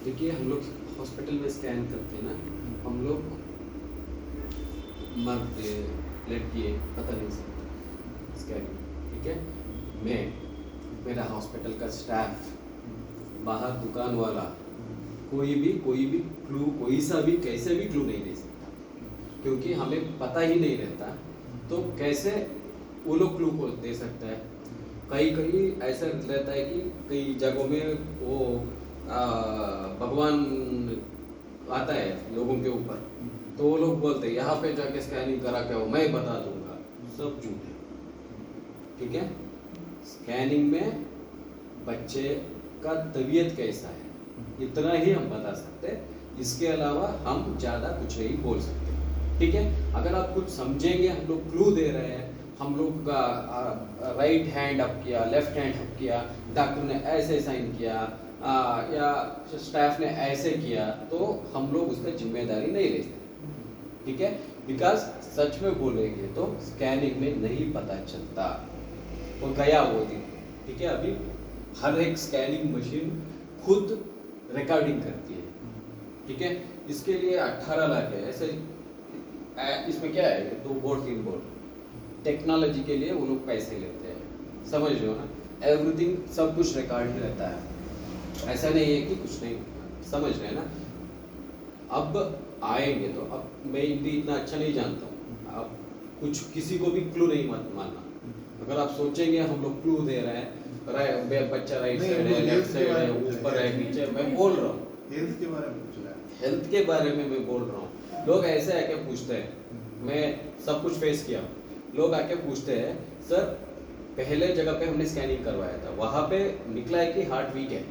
देखिए हम लोग हॉस्पिटल में स्कैन करते हैं ना, हम लोग मर्द लड़की पता नहीं सकते स्कैनिंग, ठीक है। मैं, मेरा हॉस्पिटल का स्टाफ, बाहर दुकान वाला, कोई भी क्लू, कोई सा भी कैसे भी क्लू नहीं दे सकता, क्योंकि हमें पता ही नहीं रहता। तो कैसे वो लोग क्लू को दे सकता है? कई ऐसा रहता है कि कई जगहों में वो भगवान आता है लोगों के ऊपर, तो वो लोग बोलते हैं यहाँ पे जाके स्कैनिंग करा के आओ, मैं बता दूंगा। सब झूठ है, ठीक है। स्कैनिंग में बच्चे का तबीयत कैसा है इतना ही हम बता सकते हैं, इसके अलावा हम ज़्यादा कुछ नहीं बोल सकते, ठीक है। अगर आप कुछ समझेंगे, हम लोग क्लू दे रहे हैं, हम लोग का राइट हैंड अप किया, लेफ्ट हैंड अप किया, डॉक्टर ने ऐसे साइन किया, या स्टाफ ने ऐसे किया, तो हम लोग उसका जिम्मेदारी नहीं ले सकते, ठीक है। बिकॉज सच में बोलेंगे तो स्कैनिंग में नहीं पता चलता, वो गया वो दिन, ठीक है। अभी हर एक स्कैनिंग मशीन खुद रिकॉर्डिंग करती है, ठीक है। इसके लिए 18 लाख है ऐसे। इसमें क्या है, 2 बोर्ड 3 बोर्ड, टेक्नोलॉजी के लिए वो लोग पैसे लेते हैं, समझ रहे हो ना। एवरीथिंग सब कुछ रिकॉर्ड ही रहता है, ऐसा नहीं है कि कुछ नहीं, समझ रहे हैं ना। अब आएंगे तो, अब मैं हिंदी इतना अच्छा नहीं जानता हूँ, आप कुछ किसी को भी क्लू नहीं मत मानना। अगर आप सोचेंगे हम लोग क्लू दे रहे हैं, बच्चा राइट साइड है, लेफ्ट साइड है, ऊपर है, नीचे, मैं बोल रहा हूँ हेल्थ के बारे में पूछ रहा है, हेल्थ के बारे में मैं बोल रहा हूँ। लोग ऐसे आके पूछते हैं, मैं सब कुछ फेस किया, लोग आके पूछते हैं सर पहले जगह पे हमने स्कैनिंग करवाया था, वहां पे निकला है कि हार्ट वीक है,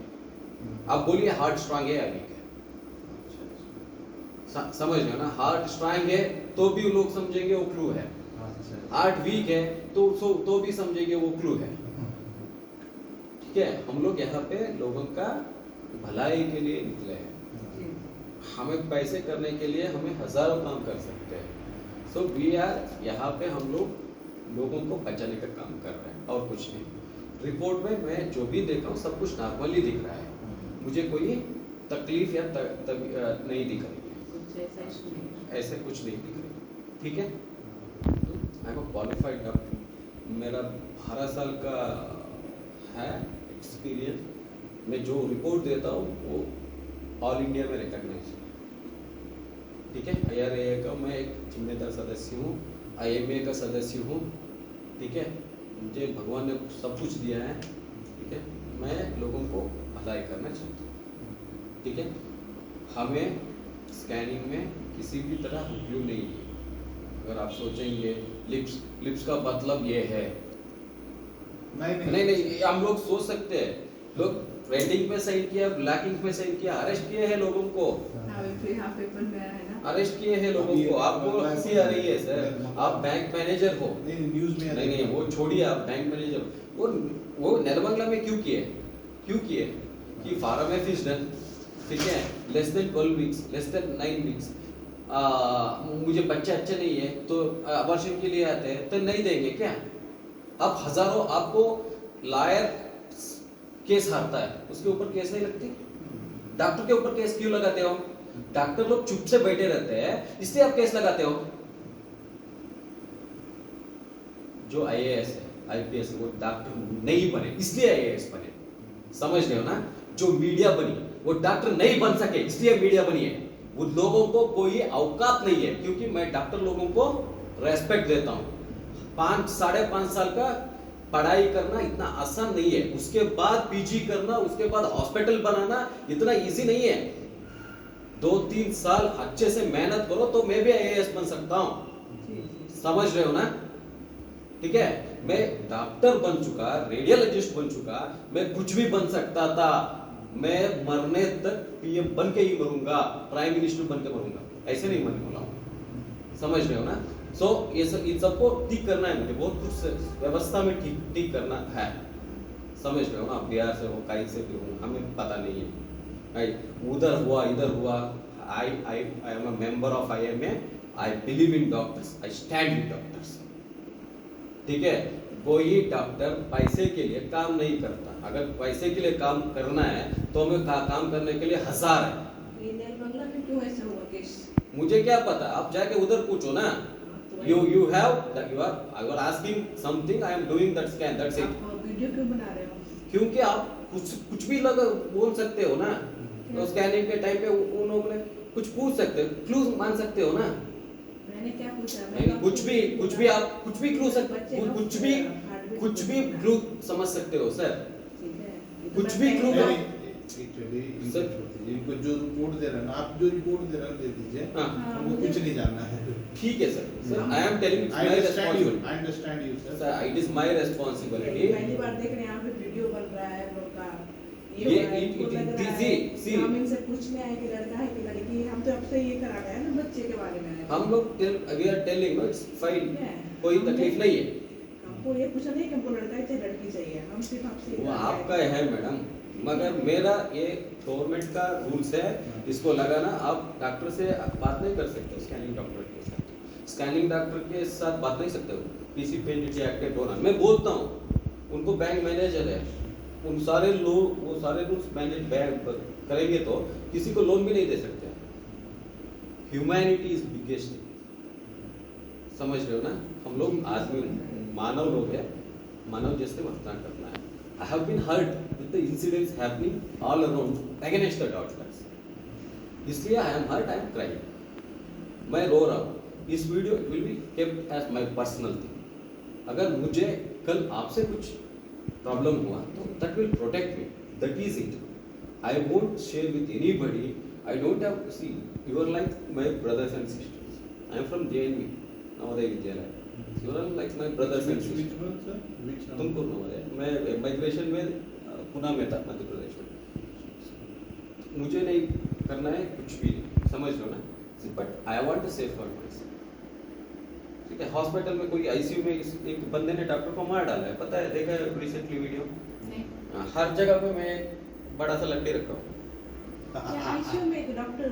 आप बोलिए हार्ट स्ट्रांग है या वीक है। समझ रहे हो ना, हार्ट स्ट्रांग है तो भी लोग समझेंगे वो क्लू है, हार्ट वीक है तो भी समझेंगे वो क्लू है, ठीक है। हम लोग यहाँ पे लोगों का भलाई के लिए निकले हैं, हमें पैसे करने के लिए हमें हजारों काम कर सकते हैं। सो वी आर यहाँ पे, हम लोग लोगों को बचाने का काम कर रहे हैं और कुछ नहीं। रिपोर्ट में मैं जो भी देखा हूँ सब कुछ नॉर्मली दिख रहा है, मुझे कोई तकलीफ या नहीं दिख रही है, ऐसे कुछ नहीं दिख रही, ठीक है। I am a qualified doctor, मेरा 12 साल का है एक्सपीरियंस। मैं जो रिपोर्ट देता हूँ वो ऑल इंडिया में रिकॉग्नाइज है, ठीक है। IRAA का मैं एक जिम्मेदार सदस्य हूँ, IMA का सदस्य हूँ, ठीक है। मुझे भगवान ने सब कुछ दिया है, ठीक है। मैं लोगों को भलाई करना चाहता हूँ, ठीक है। हमें स्कैनिंग में किसी भी तरह उपयोग नहीं है। अगर आप सोचेंगे लिप्स का मतलब ये है, नहीं, हम लोग सोच सकते हैं, लोग रेडिंग पे साइन किया, ब्लैकिंग पे साइन किया, अरेस्ट किए हैं लोगों को, अरेस्ट किए हैं लोगों को। आपको हंसी आ रही है सर, आप बैंक मैनेजर हो, न्यूज में नहीं वो छोड़िए, आप बैंक मैनेजर, वो नेरबंगला में क्यों किए कि फार्म है फिश डन, ठीक है, less than 12 weeks, less than 9 weeks, मुझे बच्चा अच्छा नहीं है तो अबॉर्शन के लिए आते हैं, तो नहीं देंगे क्या? अब हजारों आपको लायर केस हारता है, उसके ऊपर केस नहीं लगती, डॉक्टर के ऊपर केस क्यों लगाते हो? डॉक्टर लोग चुप से बैठे रहते हैं इसलिए आप केस लगाते हो। जो IAS है, IPS वो डॉक्टर नहीं बने इसलिए IAS बने, समझ रहे हो ना। जो मीडिया बनी वो डॉक्टर नहीं बन सके इसलिए मीडिया बनी है। वो लोगों को कोई औकात नहीं है, क्योंकि मैं डॉक्टर लोगों को रेस्पेक्ट देता हूँ। 5-5.5 साल का पढ़ाई करना इतना आसान नहीं है, उसके बाद PG करना, उसके बाद हॉस्पिटल बनाना इतना इजी नहीं है। 2-3 साल अच्छे से मेहनत करो तो मैं भी IAS बन सकता हूँ, समझ रहे हो ना, ठीक है। मैं डॉक्टर बन चुका, रेडियोलॉजिस्ट बन चुका, मैं कुछ भी बन सकता था। मैं मरने तक PM बन के ही मरूंगा, प्राइम मिनिस्टर बन के मरूंगा, ऐसे नहीं मरने वाला हूं, समझ रहे हो ना। सो ये सब, इन सबको ठीक करना है, मुझे बहुत कुछ व्यवस्था में ठीक करना है, समझ रहे हो ना। आप बिहार से हो, कहीं से भी हो, हमें पता नहीं है, उधर हुआ इधर हुआ। I am a member of IMA, I believe in doctors, I stand with doctors, ठीक है। कोई डॉक्टर पैसे के लिए काम नहीं करता। अगर पैसे के लिए काम करना है तो हमें काम करने के लिए हजार है। ये नेल बंगला में क्यों ऐसा हुआ केस? मुझे क्या पता, आप जाके उधर पूछो ना। you are asking something, I am doing that scan, that's it। आप वीडियो क्यों बना रहे हो? क्योंकि आप कुछ भी लगा बोल सकते हो ना, तो स्कैनिंग के टाइम पे उन्होंने कुछ पूछ सकते हो, क्लू मान सकते हो ना। मैंने क्या पूछा? नहीं, कुछ भी आप कुछ भी क्लू कुछ भी क्लू समझ सकते हो सर। कुछ भी क्लू का एक्चुअली सर, इनको जो रिपोर्ट दे रहे हैं ना, आप जो रिपोर्ट दे रहे हैं दे दीजिए, हाँ। हमको कुछ नहीं जानना है। ठीक है sir, I am telling I my understand you, responsibility I understand you, sir। Sir, it is my responsibility. पहली बार देख रहे हैं यहाँ पे वीडियो बन रहा है हम लोग का। ये हो रहा है, it- इनको it- लग it रहा is है, see, हम इनसे पूछने आए कि लड़का है कि लड़की है। हम तो अब से ये करा गया ना बच्चे के बारे में। हम लोग we are telling no it's fine, ठीक है। कोई तकलीफ नहीं है। हमको ये पूछा नहीं कि हमको लड़का है चाहे लड़की चाहिए। हम सिर्फ आपसे ये वो करा आपका गए। है मैडम, मगर मेरा ये गवर्नमेंट का रूल्स है, इसको लगाना। आप डॉक्टर से बात नहीं कर सकते हो, स्कैनिंग डॉक्टर के साथ, स्कैनिंग डॉक्टर के साथ बात नहीं सकते हो पीसी पेनिटी एक्ट के दौरान। मैं बोलता हूँ उनको, बैंक मैनेजर है, उन सारे लोग वो सारे रूल्स मैनेज बैंक करेंगे तो किसी को लोन भी नहीं दे सकते। ह्यूमैनिटी इज बिगेस्ट, समझ रहे हो ना। हम लोग आदमी मानव लोग हैं, मानव जैसे वर्तन करना है। I have been hurt with the incidents happening all around against the doctors। इसलिए I am hurt, I am crying, मैं रो रहा हूँ। इस video it will be kept as my personal thing। अगर मुझे कल आपसे कुछ प्रॉब्लम हुआ तो that will protect me, that is it। I won't share with anybody। I don't have, see, you are like my brothers and sisters। I am from JNV, Navodaya Vidyalaya. You are like my brothers and sisters। Which one, sir? Which one? तुमको नवोदय, मैं migration में पुणे में था, मध्य प्रदेश में। मुझे नहीं करना है कुछ भी, समझ लो ना। But I want to save for my self. ठीक है, हॉस्पिटल में कोई आईसीयू में एक बंदे ने डॉक्टर को मार डाला है, पता है, देखा है रिसेंटली वीडियो। नहीं। हर जगह पे मैं बड़ा सा लट्टी रखा हूँ। क्या आईसीयू में एक डॉक्टर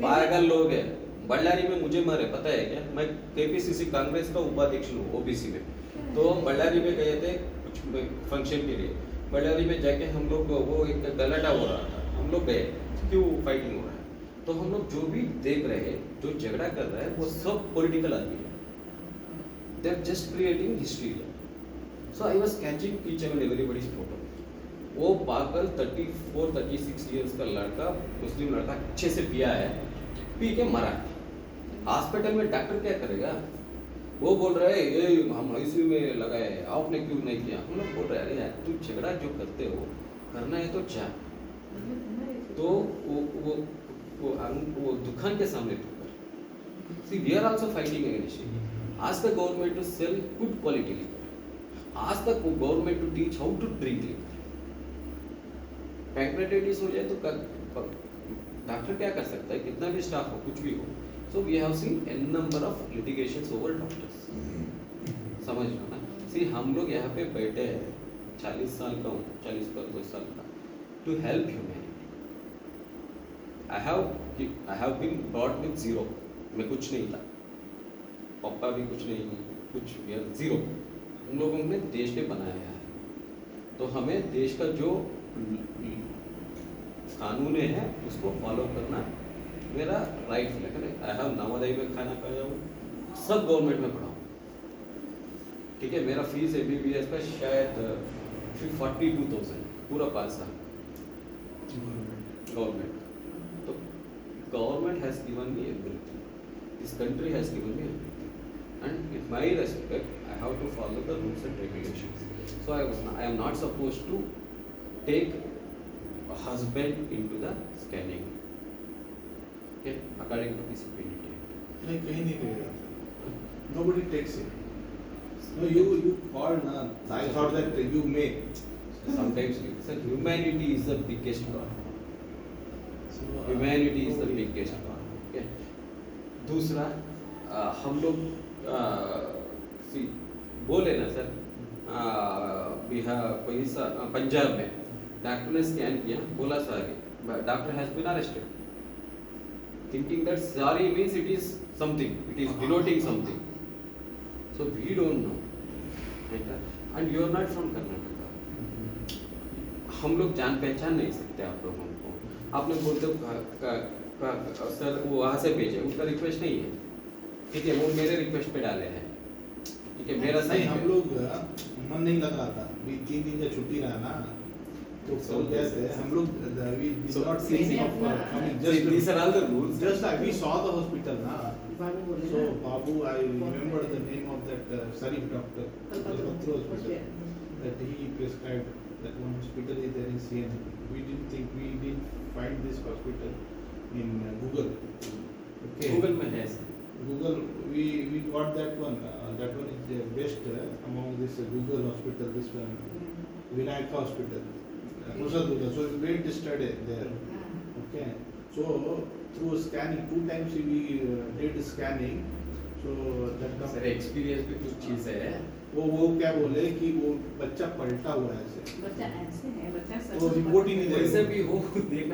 पागल लोग हैं। बल्लारी में मुझे मारे, पता है क्या? मैं केपीसीसी कांग्रेस का उपाध्यक्ष हूँ ओबीसी में। तो हम बल्लारी में गए थे कुछ फंक्शन के लिए। बल्लारी में जाके हम लोग वो एक गलाटा हो रहा था, हम लोग गए, क्यों फाइटिंग हो रहा है। तो हम लोग जो भी देख रहे हैं, जो झगड़ा कर रहा है, वो सब पॉलिटिकल आदमी है। They are just creating history. So I was catching each and everybody's photo. वो पागल 34-36 इयर्स का लड़का, मुस्लिम लड़का, अच्छे से पिया है, पी के मरा है। हॉस्पिटल में डॉक्टर क्या करेगा? वो बोल रहा है ये हम आईसीयू में लगाए, आपने क्यों नहीं किया? हम लोग बोल रहे हैं अरे यार, तू झगड़ा जो करते हो, करना है तो जा। तो वो दुकान के सामने तू कर। See, we are also fighting against it. आज तक government to sell good quality liquor, आज तक वो government to teach how to drink liquor. Pancreatitis हो जाए तो डॉक्टर क्या कर सकता है? कितना भी स्टाफ हो, कुछ भी हो। So we have seen an number of litigations over doctors, समझ लो ना। सी, हम लोग यहाँ पे बैठे हैं, 40 साल का हूँ, 40-45 साल का, to help humanity. I have been brought with zero. मैं कुछ नहीं था, पापा भी कुछ नहीं, कुछ जीरो। उन लोगों ने देश ने बनाया है, तो हमें देश का जो कानून है उसको फॉलो करना मेरा राइट है। आई हैव नवोदय में खाना खाया हूँ, सब गवर्नमेंट में पढ़ा हूँ। ठीक है, मेरा फीस एमबीबीएस का शायद 42,000 पूरा 5 साल गवर्नमेंट। तो government has given me everything, this country has given me everything, and with my respect I have to follow the rules and regulations. So I am not suppose to take a husband into the scanning, okay, according to this PDT। नहीं, कहीं नहीं रहेगा। Nobody takes it। No, you called na। I thought that you may। Sometimes sir, humanity is the biggest God। Humanity is the biggest God। Okay। दूसरा हम लोग see बोले ना sir, Bihar कोई पंजाब में डॉक्टर ने स्कैन किया, बोला sorry, doctor has been arrested, thinking that sorry means it is something, it is denoting something. So we don't know and you are not from Karnataka, हम लोग जान पहचान नहीं सकते आप लोगों को। आपने बोलते सर वो वहाँ से भेजे, उनका रिक्वेस्ट नहीं है, ठीक है, वो मेरे रिक्वेस्ट पे डाले हैं, ठीक है, मेरा नहीं, सही हम है। लोग मन नहीं लग रहा था, भी 3 दिन का छुट्टी रहा ना, तो कल गए थे हम लोग, we did So, not think of coming, These are all the rules. just we saw the hospital ना, बाबू बोले so ना, Babu, I remember the name of that Sarif doctor, Calcutta Kalpatru hospital, that he prescribed, that one hospital is there in CN. We didn't find this hospital in Google. Okay. Google में है sir. Google, we got that one is the best among this Google hospital, this one, Vinayaka hospital, Nusa. So we went to study there. Okay. So through scanning, 2 times we did scanning. So that sir experience भी कुछ चीज़ है। वो क्या बोले कि वो बच्चा पलटा हुआ है ऐसे, बच्चा ऐसे है, बच्चा तो रिपोर्ट ही नहीं दे वैसे रहे। भी हो देखना